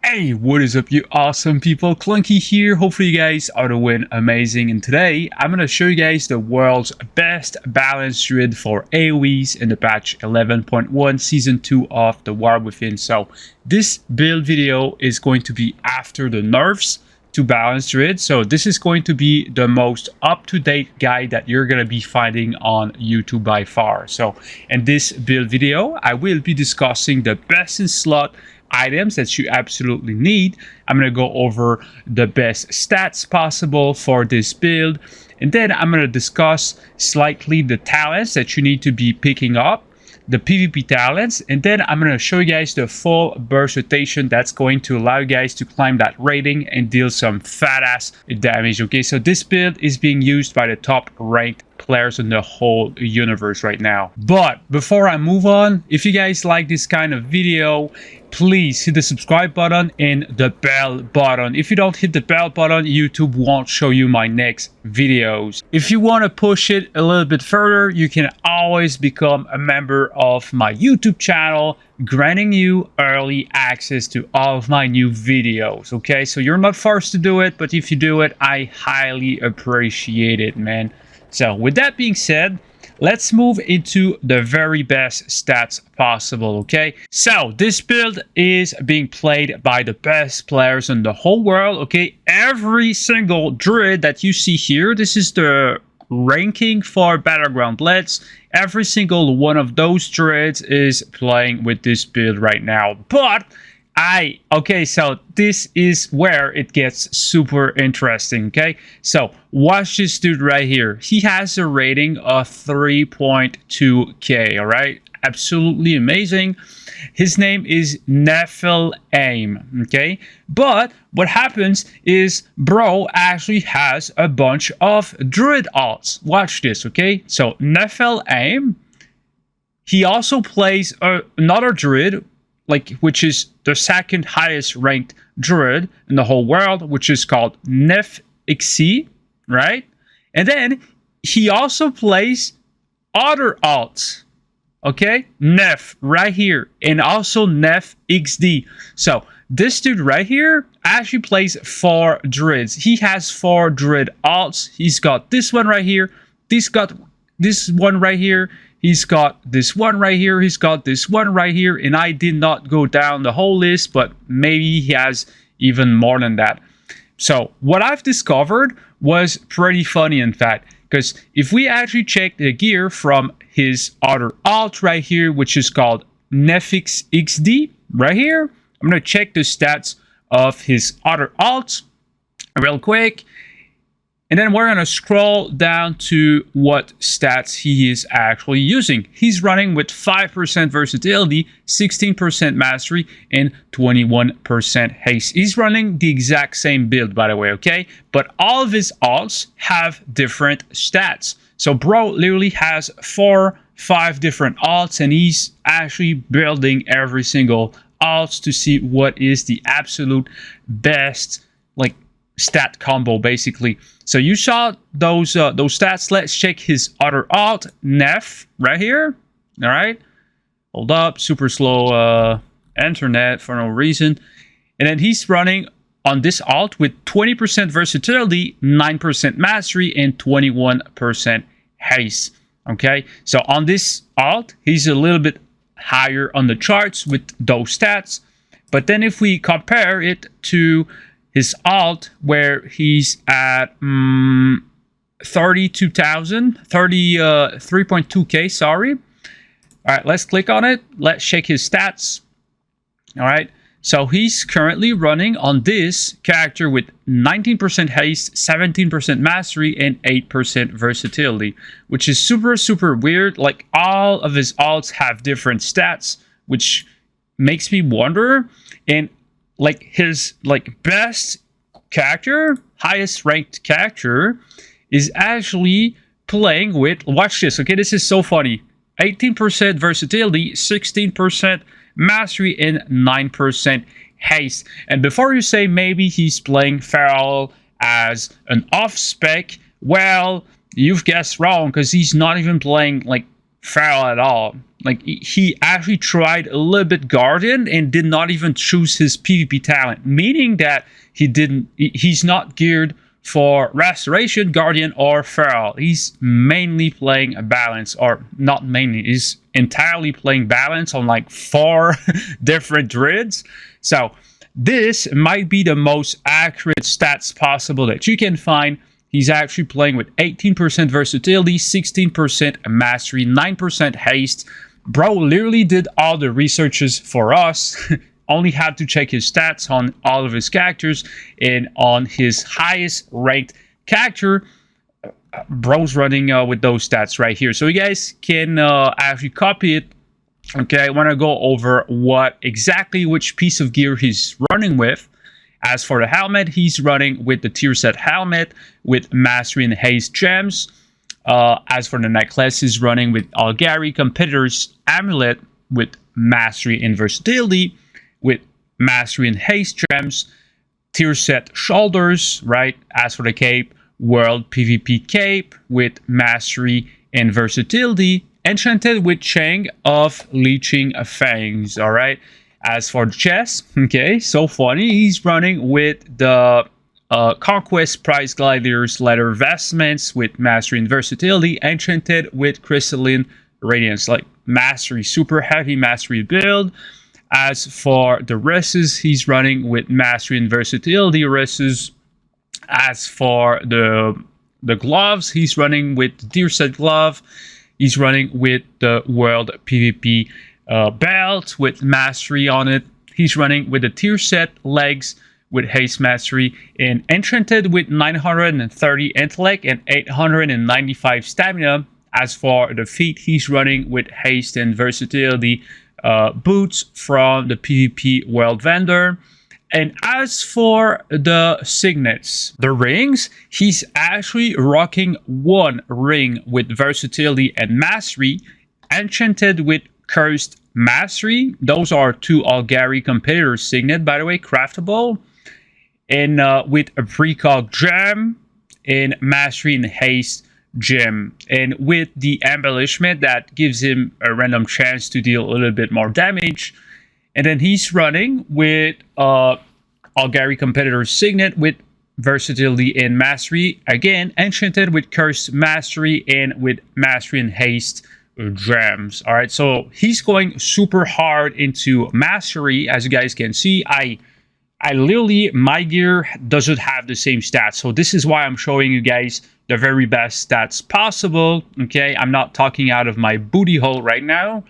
Hey, what is up, you awesome people? Clunky here. Hopefully you guys are doing amazing, and today I'm going to show you guys the world's best balanced druid for AOEs in the patch 11.1 season 2 of the War Within. So this build video is going to be after the nerfs to balanced druid, so this is going to be the most up-to-date guide that you're going to be finding on YouTube by far. So in this build video I will be discussing the best in slot items that you absolutely need. I'm going to go over the best stats possible for this build, and then I'm going to discuss slightly the talents that you need to be picking up, the PvP talents, and then I'm going to show you guys the full burst rotation that's going to allow you guys to climb that rating and deal some fat ass damage. Okay, so this build is being used by the top ranked players in the whole universe right now. But before I move on, if you guys like this kind of video, please hit the subscribe button and the bell button. If you don't hit the bell button, YouTube won't show you my next videos. If you want to push it a little bit further, you can always become a member of my YouTube channel, granting you early access to all of my new videos. Okay, so you're not forced to do it, but if you do it, I highly appreciate it, man. So with that being said, let's move into the very best stats possible, okay? So this build is being played by the best players in the whole world, okay? Every single druid that you see here, this is the ranking for Battleground Blitz. Every single one of those druids is playing with this build right now. But okay, so this is where it gets super interesting, okay? So watch this dude right here. He has a rating of 3.2k, all right? Absolutely amazing. His name is Nephilim, okay? But what happens is bro actually has a bunch of druid alts. Watch this, okay? So Nephilim, he also plays another druid, which is the second highest ranked druid in the whole world, which is called Nef-Xi, right? And then he also plays other alts, okay? Nef right here, and also Nef-XD. So this dude right here actually plays 4 druids. He has 4 druid alts. He's got this one right here. He's got this one right here. He's got this one right here. He's got this one right here. And I did not go down the whole list, but maybe he has even more than that. So what I've discovered was pretty funny, in fact, because if we actually check the gear from his other alt right here, which is called Nef-XD right here, I'm going to check the stats of his other alts real quick. And then we're going to scroll down to what stats he is actually using. He's running with 5% versatility, 16% mastery, and 21% haste. He's running the exact same build, by the way, okay? But all of his alts have different stats. So bro literally has 4-5 different alts, and he's actually building every single alts to see what is the absolute best, stat combo, basically. So you saw those stats. Let's check his other alt, Nef, right here. All right, hold up, super slow internet for no reason. And then he's running on this alt with 20% versatility, 9% mastery, and 21% haste. Okay, so on this alt, he's a little bit higher on the charts with those stats. But then if we compare it to his alt, where he's at 3.2k, sorry. All right, let's click on it. Let's check his stats. All right, so he's currently running on this character with 19% haste, 17% mastery, and 8% versatility, which is super, super weird. Like, all of his alts have different stats, which makes me wonder. And his best character, highest ranked character, is actually playing with, watch this, okay, this is so funny, 18% versatility, 16% mastery, and 9% haste. And before you say maybe he's playing Feral as an off spec, well, you've guessed wrong, because he's not even playing feral at all. Like, he actually tried a little bit Guardian and did not even choose his PvP talent, meaning that he's not geared for Restoration, Guardian, or Feral. He's mainly playing a balance, or not mainly, he's entirely playing balance on like 4 different Druids. So this might be the most accurate stats possible that you can find. He's actually playing with 18% versatility, 16% mastery, 9% haste. Bro literally did all the researches for us. Only had to check his stats on all of his characters, and on his highest ranked character, bro's running with those stats right here. So you guys can actually copy it. Okay, I want to go over which piece of gear he's running with. As for the helmet, he's running with the tier set helmet with mastery and haste gems. As for the necklace, he's running with Algari competitor's amulet with mastery and versatility, with mastery and haste gems. Tier set shoulders, right? As for the cape, world PvP cape with mastery and versatility, enchanted with Chang of Leeching Fangs. All right. As for the chest, okay, so funny, he's running with the Conquest Prize Gladiator's leather vestments with mastery and versatility, enchanted with crystalline radiance, like mastery, super heavy mastery build. As for the wrists, he's running with mastery and versatility wrists. As for the gloves, he's running with the tier set glove. He's running with the world PvP belt with mastery on it. He's running with the tier set legs with haste mastery, and enchanted with 930 intellect and 895 stamina. As for the feet, he's running with haste and versatility boots from the PvP world vendor. And as for the signets, the rings, he's actually rocking 1 ring with versatility and mastery, enchanted with cursed mastery. Those are 2 Algari competitor signet, by the way, craftable. And with a precog gem and mastery and haste gem, and with the embellishment that gives him a random chance to deal a little bit more damage. And then he's running with Algari competitor signet with versatility and mastery, again enchanted with cursed mastery and with mastery and haste gems. All right, so he's going super hard into mastery. As you guys can see, I literally, my gear doesn't have the same stats, so this is why I'm showing you guys the very best stats possible. Okay, I'm not talking out of my booty hole right now.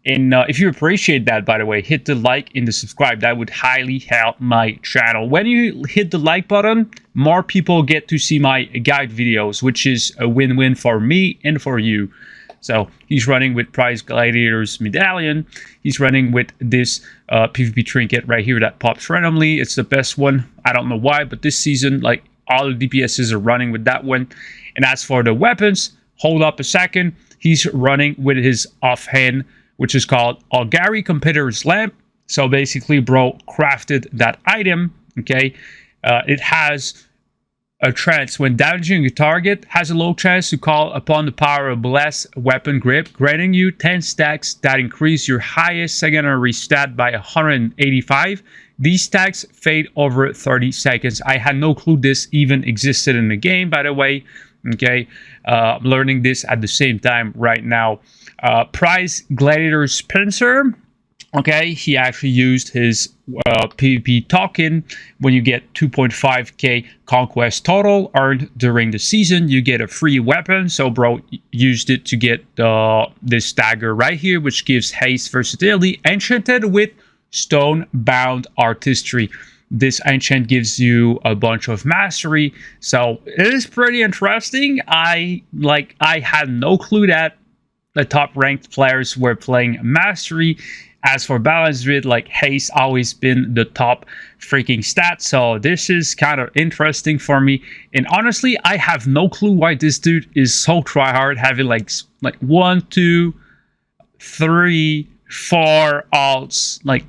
And if you appreciate that, by the way, hit the like and the subscribe. That would highly help my channel. When you hit the like button, more people get to see my guide videos, which is a win-win for me and for you. So he's running with Prize Gladiator's medallion. He's running with this PvP trinket right here that pops randomly. It's the best one. I don't know why, but this season, like, all the DPSs are running with that one. And as for the weapons, hold up a second. He's running with his offhand, which is called Algari Competitor's Lamp. So basically, bro crafted that item. Okay, it has a chance when damaging a target, has a low chance to call upon the power of Bless Weapon Grip, granting you 10 stacks that increase your highest secondary stat by 185. These stacks fade over 30 seconds. I had no clue this even existed in the game, by the way. Okay, I'm learning this at the same time right now. Prize Gladiator's Pincer. Okay, he actually used his PvP token. When you get 2.5k conquest total earned during the season, you get a free weapon. So bro used it to get this dagger right here, which gives haste versatility, enchanted with stone bound artistry. This enchant gives you a bunch of mastery, so it is pretty interesting. I had no clue that the top ranked players were playing mastery. As for balance Druid, like, haste always been the top freaking stat, so this is kind of interesting for me. And honestly, I have no clue why this dude is so tryhard, having like 1, 2, 3, 4 alts. Like,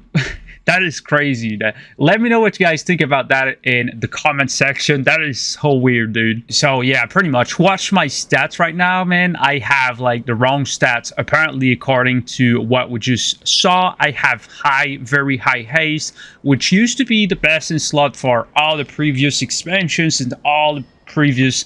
That is crazy. Let me know what you guys think about that in the comment section. That is so weird, dude. So yeah, pretty much watch my stats right now, man. I have like the wrong stats apparently according to what we just saw. I have high, very high haste, which used to be the best in slot for all the previous expansions and all the previous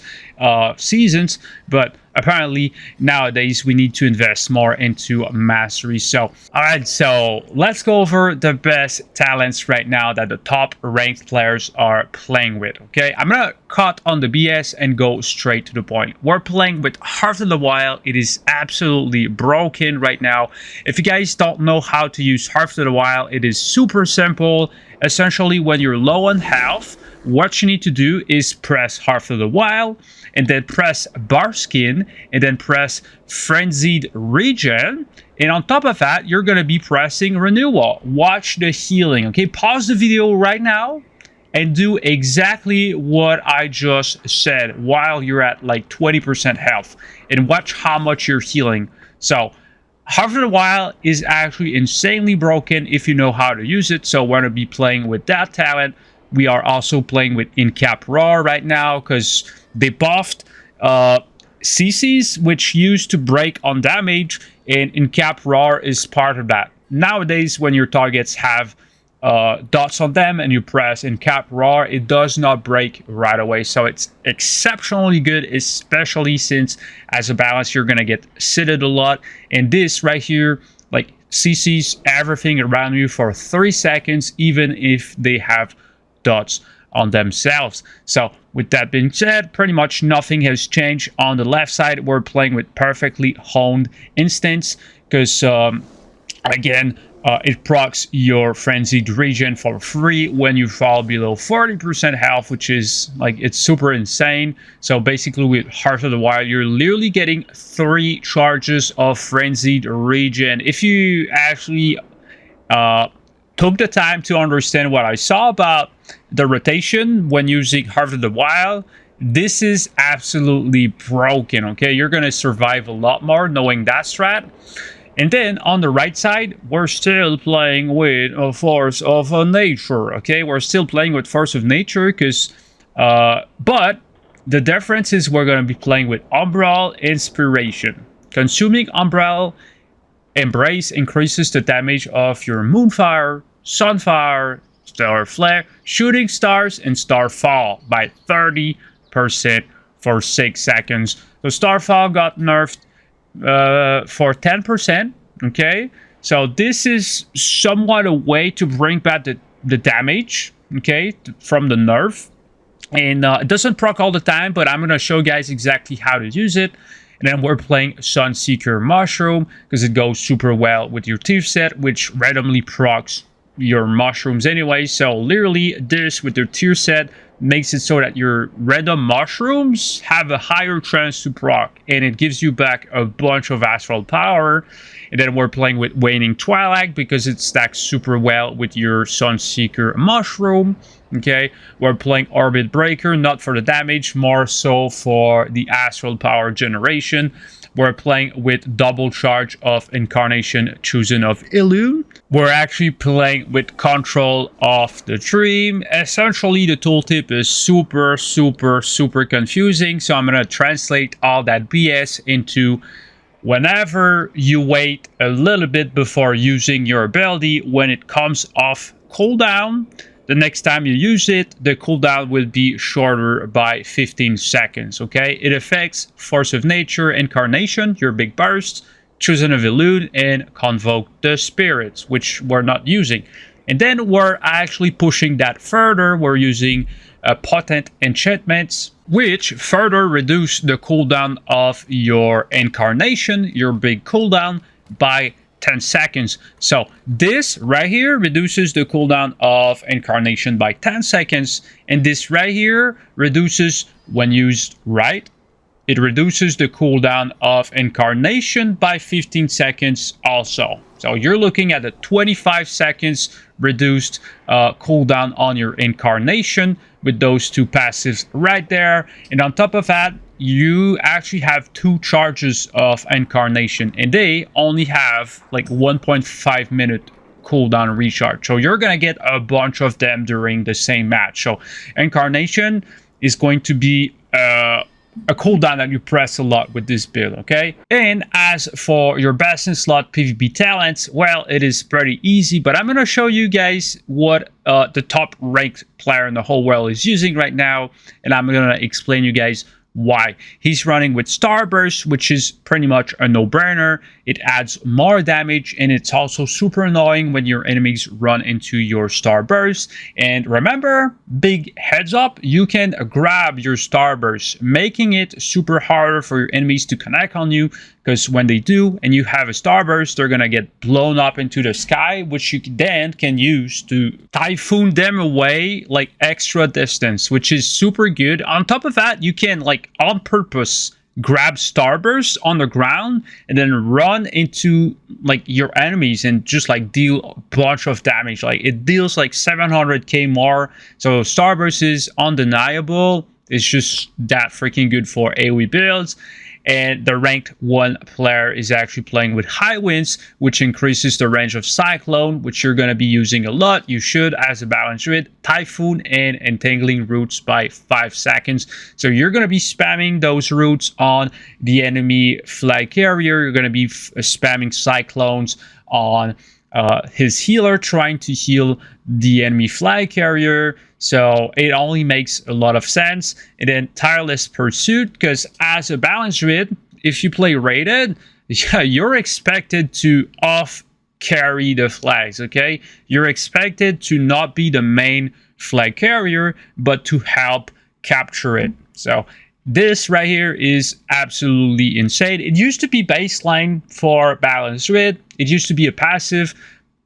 seasons, but apparently nowadays we need to invest more into mastery. So all right, so let's go over the best talents right now that the top ranked players are playing with. Okay, I'm gonna cut on the BS and go straight to the point. We're playing with Heart of the Wild. It is absolutely broken right now. If you guys don't know how to use Heart of the Wild, it is super simple. Essentially, when you're low on health, what you need to do is press Heart of the Wild, and then press Berserking, and then press Frenzied Regen. And on top of that, you're going to be pressing Renewal. Watch the healing, okay? Pause the video right now and do exactly what I just said while you're at like 20% health. And watch how much you're healing. So, Heart of the Wild is actually insanely broken if you know how to use it. So, we're going to be playing with that talent. We are also playing with In-Cap Raw right now because they buffed CCs, which used to break on damage, and In-Cap Raw is part of that. Nowadays, when your targets have dots on them and you press In-Cap Raw, it does not break right away. So it's exceptionally good, especially since as a balance, you're going to get sitted a lot. And this right here, like CCs everything around you for 3 seconds, even if they have dots on themselves. So with that being said, pretty much nothing has changed. On the left side, we're playing with perfectly honed instants because again, it procs your Frenzied Regen for free when you fall below 40% health, which is like, it's super insane. So basically with Heart of the Wild, you're literally getting 3 charges of Frenzied Regen. If you actually took the time to understand what I saw about the rotation when using Heart of the Wild, this is absolutely broken, okay? You're going to survive a lot more knowing that strat. And then on the right side, we're still playing with a Force of Nature, okay? We're still playing with Force of Nature because, but the difference is we're going to be playing with Umbral Inspiration. Consuming Umbral Embrace increases the damage of your Moonfire, Sunfire, Stellar Flare, Shooting Stars, and Starfall by 30% for 6 seconds. So Starfall got nerfed for 10%, okay? So this is somewhat a way to bring back the damage, okay, from the nerf. And it doesn't proc all the time, but I'm going to show you guys exactly how to use it. And then we're playing Sunseeker Mushroom because it goes super well with your tier set, which randomly procs your mushrooms anyway. So literally this with your tier set makes it so that your random mushrooms have a higher chance to proc, and it gives you back a bunch of astral power. And then we're playing with Waning Twilight because it stacks super well with your Sunseeker Mushroom. Okay, we're playing Orbit Breaker, not for the damage, more so for the astral power generation. We're playing with double charge of Incarnation Chosen of Elune. We're actually playing with Control of the Dream. Essentially, the tooltip is super confusing. So I'm going to translate all that BS into whenever you wait a little bit before using your ability, when it comes off cooldown, the next time you use it, the cooldown will be shorter by 15 seconds, okay? It affects Force of Nature, Incarnation, your big burst, Chosen of Elune, and Convoke the Spirits, which we're not using. And then we're actually pushing that further. We're using potent enchantments, which further reduce the cooldown of your Incarnation, your big cooldown, by 10 seconds. So this right here reduces the cooldown of Incarnation by 10 seconds, and this right here reduces, when used right, it reduces the cooldown of Incarnation by 15 seconds also. So you're looking at a 25 seconds reduced cooldown on your Incarnation with those two passives right there. And on top of that, you actually have 2 charges of Incarnation, and they only have like 1.5 minute cooldown recharge. So you're gonna get a bunch of them during the same match. So Incarnation is going to be a cooldown that you press a lot with this build, okay? And as for your best in slot PvP talents, well, it is pretty easy, but I'm gonna show you guys what the top ranked player in the whole world is using right now, and I'm gonna explain you guys why. He's running with Starburst, which is pretty much a no-brainer. It adds more damage, and it's also super annoying when your enemies run into your Starburst. And remember, big heads up, you can grab your Starburst, making it super harder for your enemies to connect on you, because when they do and you have a Starburst, they're gonna get blown up into the sky, which you then can use to typhoon them away like extra distance, which is super good. On top of that, you can like on purpose grab Starburst on the ground and then run into like your enemies and just like deal a bunch of damage. Like it deals like 700k more. So Starburst is undeniable. It's just that freaking good for AOE builds. And the ranked 1 player is actually playing with High Winds, which increases the range of Cyclone, which you're going to be using a lot. You should, as a balanced Druid, Typhoon and Entangling Roots by 5 seconds. So you're going to be spamming those roots on the enemy flag carrier. You're going to be spamming Cyclones on his healer, trying to heal the enemy flag carrier. So it only makes a lot of sense. And then Tireless Pursuit, because as a balanced Druid, if you play rated, yeah, you're expected to off carry the flags, okay? You're expected to not be the main flag carrier, but to help capture it. So this right here is absolutely insane. It used to be baseline for balanced Druid. It used to be a passive,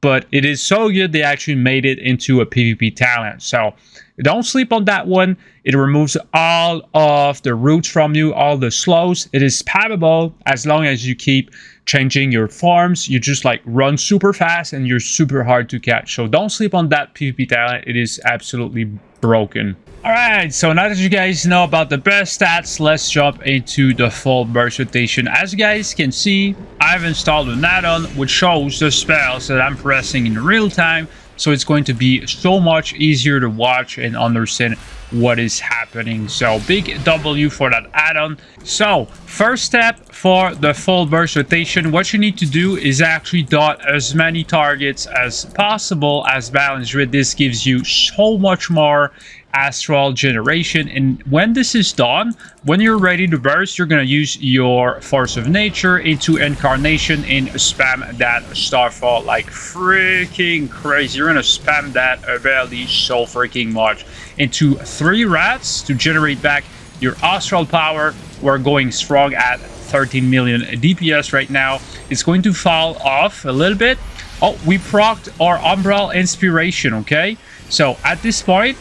but it is so good they actually made it into a PvP talent. So don't sleep on that one. It removes all of the roots from you, all the slows. It is spammable as long as you keep changing your forms. You just like run super fast and you're super hard to catch. So don't sleep on that PvP talent. It is absolutely broken. Alright, so now that you guys know about the best stats, let's jump into the full burst rotation. As you guys can see, I've installed an add-on which shows the spells that I'm pressing in real time, so it's going to be so much easier to watch and understand what is happening. So big W for that add-on. So first step for the full burst rotation, what you need to do is actually dot as many targets as possible as balanced Druid. This gives you so much more astral generation, and when this is done, when you're ready to burst, you're going to use your Force of Nature into Incarnation and spam that Starfall like freaking crazy. You're going to spam that ability so freaking much into 3 rats to generate back your astral power. We're going strong at 13 million DPS right now. It's going to fall off a little bit. Oh, we procced our Umbral Inspiration, okay? So at this point,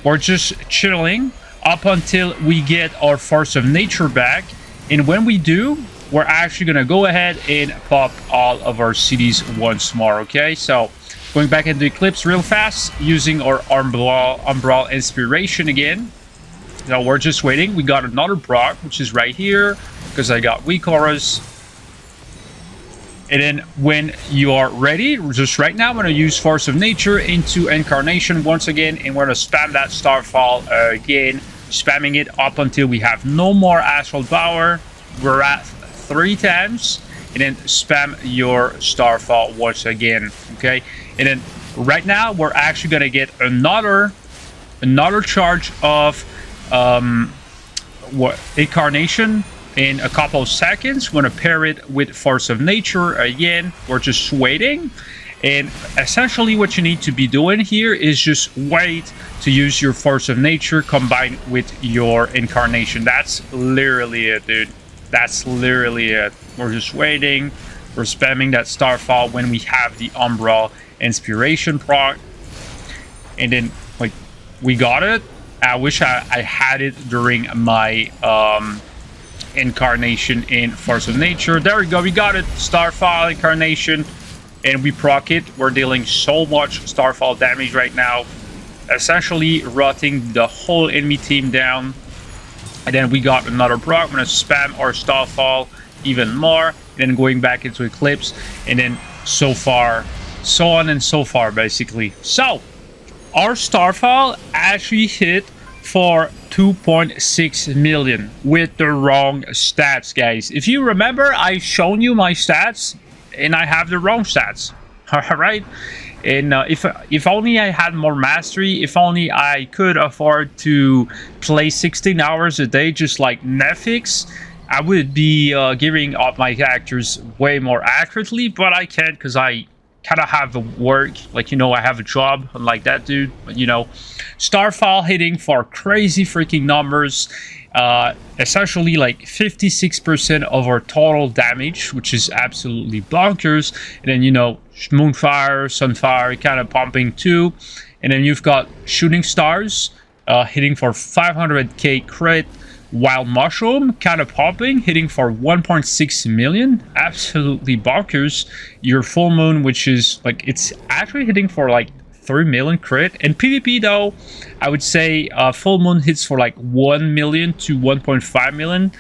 we're just chilling up until we get our Force of Nature back. And when we do, we're actually going to go ahead and pop all of our cities once more, okay? So going back into Eclipse real fast, using our Umbral Inspiration again. Now we're just waiting. We got another proc, which is right here, because I got weak auras. And then when you are ready, just right now, I'm going to use Force of Nature into Incarnation once again, and we're going to spam that Starfall again, spamming it up until we have no more Astral Power. We're at 3 times, and then spam your Starfall once again, okay? And then right now, we're actually going to get another charge of Incarnation in a couple of seconds. We're going to pair it with Force of Nature again. We're just waiting. And essentially what you need to be doing here is just wait to use your Force of Nature combined with your Incarnation. That's literally it, dude. That's literally it. We're just waiting. We're spamming that Starfall when we have the Umbral Inspiration proc. And then, like, we got it. I wish I had it during my Incarnation in Force of Nature. There we go, we got it. Starfall Incarnation, and we proc it. We're dealing so much Starfall damage right now, essentially rotting the whole enemy team down. And then we got another proc. I'm gonna spam our Starfall even more, and then going back into Eclipse. And then so far so on and so forth, basically. So our starfall actually hit for 2.6 million with the wrong stats, guys. If you remember, I shown you my stats and I have the wrong stats. All right. And if only I had more mastery, if only I could afford to play 16 hours a day just like Netflix, I would be giving up my characters way more accurately, but I can't because I kind of have a work, like, you know, I have a job like that dude. But, you know, starfall hitting for crazy freaking numbers, essentially like 56% of our total damage, which is absolutely bonkers. And then, you know, moonfire, sunfire kind of pumping too. And then you've got shooting stars hitting for 500k crit, wild mushroom kind of popping, hitting for 1.6 million, absolutely bonkers. Your full moon, which is like, it's actually hitting for like 3 million crit. And PvP though, I would say full moon hits for like 1 million to 1.5 million.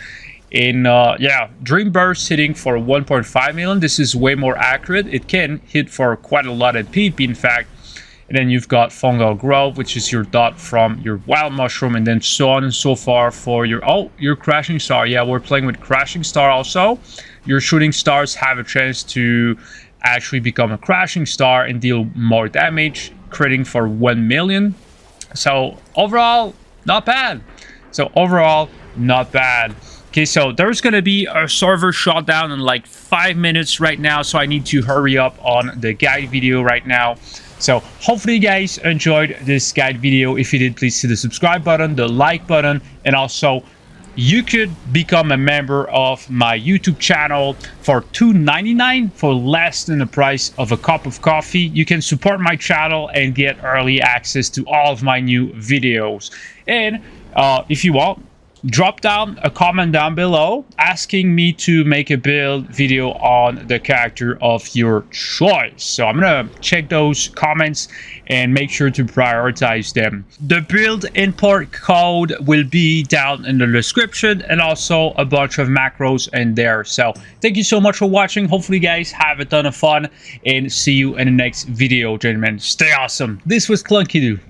In yeah, dream burst hitting for 1.5 million. This is way more accurate. It can hit for quite a lot in PvP, in fact. And then you've got fungal growth, which is your dot from your wild mushroom, and then so on and so forth for your your crashing star. Yeah, we're playing with crashing star also. Your shooting stars have a chance to actually become a crashing star and deal more damage, critting for 1 million. So overall, not bad. Okay, so there's gonna be a server shutdown in like 5 minutes right now, so I need to hurry up on the guide video right now. So hopefully you guys enjoyed this guide video. If you did, please hit the subscribe button, the like button, and also you could become a member of my YouTube channel for $2.99 for less than the price of a cup of coffee. You can support my channel and get early access to all of my new videos. And if you want, drop down a comment down below asking me to make a build video on the character of your choice. So I'm gonna check those comments and make sure to prioritize them. The build import code will be down in the description, and also a bunch of macros in there. So thank you so much for watching. Hopefully you guys have a ton of fun, and see you in the next video, gentlemen. Stay awesome. This was Clunky Doo.